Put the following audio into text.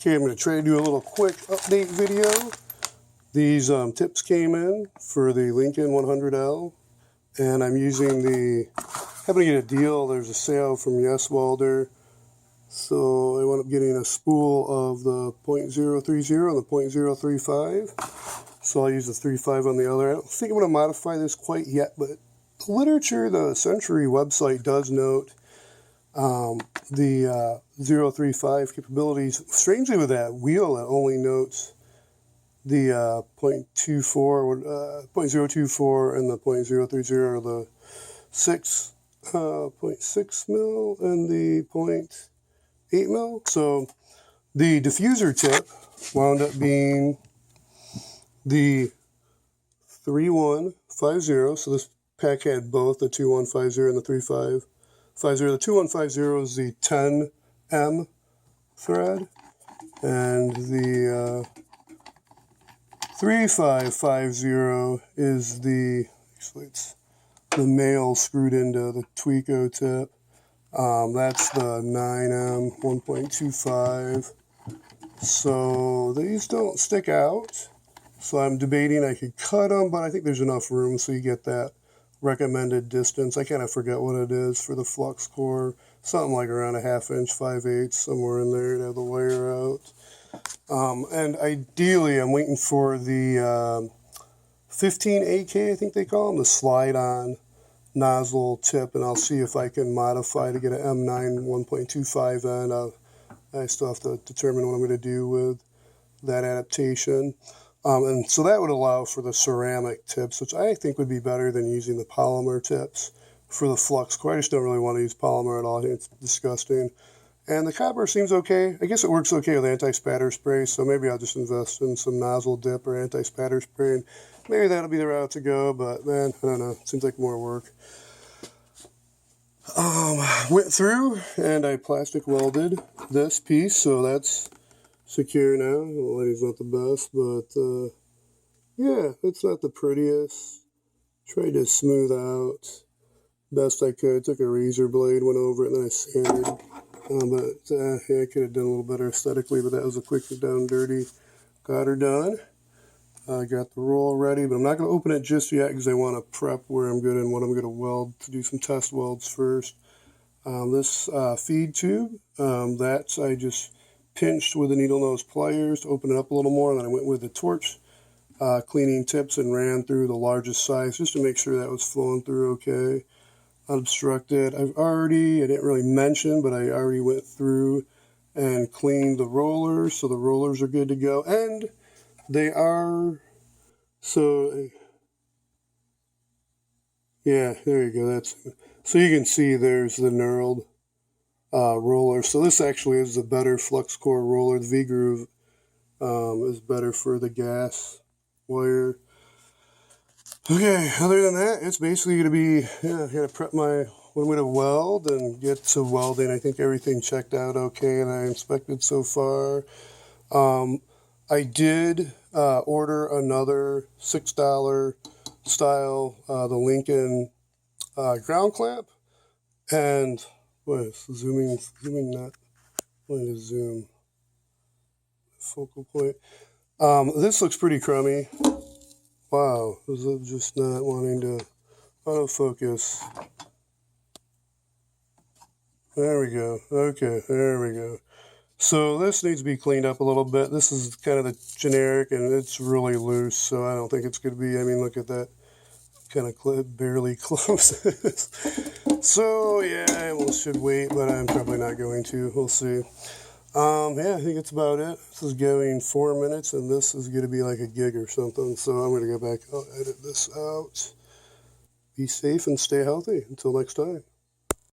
Okay, I'm going to try to do a little quick update video. These tips came in for the Lincoln 100L, and I'm using happened to get a deal. There's a sale from Yes Welder, so I wound up getting a spool of the .030 and the .035. So I'll use the 3.5 on the other. I don't think I'm going to modify this quite yet, but the literature, the Century website does note the 0.35 capabilities. Strangely, with that wheel, it only notes the .024 and the .030, or the 6.6 mil and the 0.8 mil. So the diffuser tip wound up being the 3150. So this pack had both the 2150 and the 3550. The 2150 is the 10M thread, and the 3550 is actually it's the male screwed into the Tweako tip. That's the 9M 1.25. So these don't stick out. So I'm debating I could cut them, but I think there's enough room so you get that recommended distance. I kind of forget what it is for the flux core. Something like around a 1/2 inch, 5/8, somewhere in there to have the wire out. And ideally, I'm waiting for the 15AK, I think they call them, the slide-on nozzle tip, and I'll see if I can modify to get an M9 1.25 end. I still have to determine what I'm going to do with that adaptation. And so that would allow for the ceramic tips, which I think would be better than using the polymer tips for the flux core. I just don't really want to use polymer at all. I think it's disgusting. And the copper seems okay. I guess it works okay with anti-spatter spray, so maybe I'll just invest in some nozzle dip or anti-spatter spray, and maybe that'll be the route to go, but man, I don't know. It seems like more work. Went through and I plastic welded this piece, so that's secure now. The lighting's not the best, but yeah, it's not the prettiest. Tried to smooth out best I could. Took a razor blade, went over it, and then I sanded. Yeah, I could have done a little better aesthetically, but that was a quick down dirty. Got her done. I got the roll ready, but I'm not going to open it just yet because I want to prep where I'm good and what I'm going to weld, to do some test welds first. This feed tube, I just pinched with the needle nose pliers to open it up a little more, and then I went with the torch cleaning tips and ran through the largest size just to make sure that was flowing through okay, unobstructed. I didn't really mention, but I already went through and cleaned the rollers, so the rollers are good to go, and they are, so yeah, there you go. So you can see there's the knurled roller. So this actually is a better flux core roller. The V-groove is better for the gas wire. Okay, other than that, it's basically going to be, I got to prep what I'm going to weld and get to welding. I think everything checked out okay, and I inspected so far. I did order another $6 style, the Lincoln ground clamp, and zooming not going to zoom focal point. This looks pretty crummy. Wow, this is just not wanting to autofocus. There we go. Okay, there we go. So this needs to be cleaned up a little bit. This is kind of the generic, and it's really loose, so I don't think it's going to be, I mean, look at that. Kind of barely closes. So yeah, I almost should wait, but I'm probably not going to. We'll see. Yeah, I think that's about it. This is going 4 minutes, and this is going to be like a gig or something. So I'm going to go back. I'll edit this out. Be safe and stay healthy. Until next time.